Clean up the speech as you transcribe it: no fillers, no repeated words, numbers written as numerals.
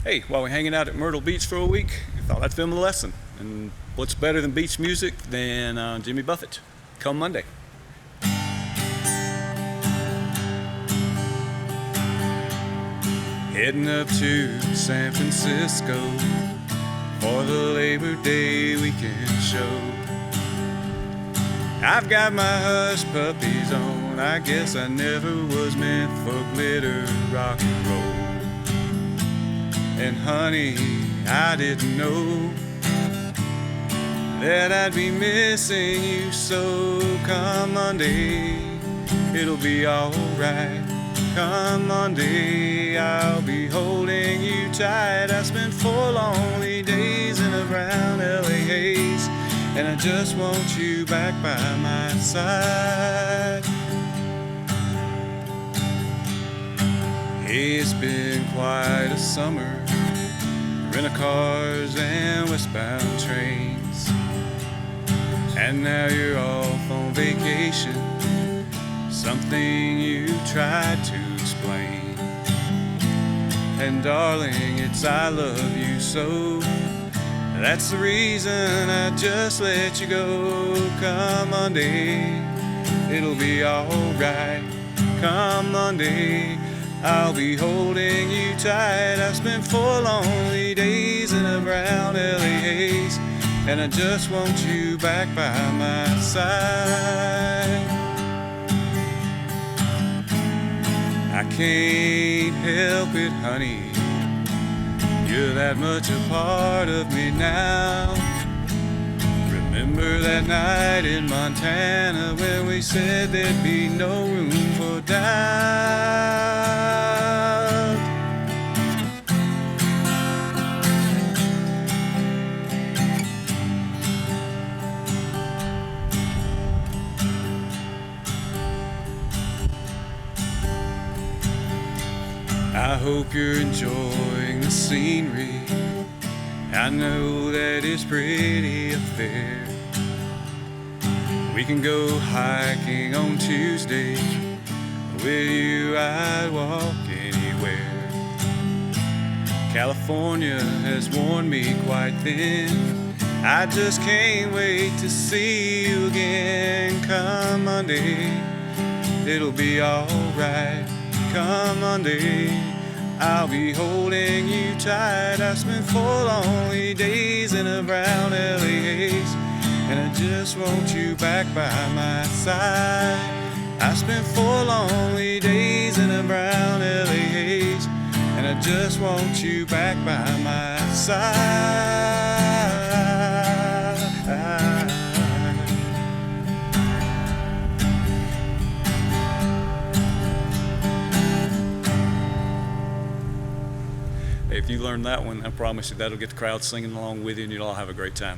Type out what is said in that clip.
Hey, while we're hanging out at Myrtle Beach for a week, I thought I'd film a lesson. And what's better than beach music than Jimmy Buffett? Come Monday. Heading up to San Francisco for the Labor Day weekend show. I've got my hush puppies on. I guess I never was meant for glitter rock and roll. And honey, I didn't know that I'd be missing you. So come Monday, it'll be alright. Come Monday, I'll be holding you tight. I spent 4 lonely days in a brown LA haze, and I just want you back by my side. Hey, it's been quite a summer, rent-a-cars and westbound trains, and now you're off on vacation, something you tried to explain. And darling, it's I love you so, that's the reason I just let you go. Come Monday, it'll be alright. Come Monday, I'll be holding you tight. I spent 4 lonely days in a brown LA haze, and I just want you back by my side. I can't help it, honey, you're that much a part of me now. Remember that night in Montana when we said there'd be no room for doubt? I hope you're enjoying the scenery. I know that it's pretty up there. We can go hiking on Tuesday. With you I'd walk anywhere. California has worn me quite thin. I just can't wait to see you again. Come Monday, it'll be alright. Come Monday, I'll be holding you tight. I spent 4 lonely days in a brown LA haze, and I just want you back by my side. I spent 4 lonely days in a brown LA haze, and I just want you back by my side. If you learn that one, I promise you that'll get the crowd singing along with you and you'll all have a great time.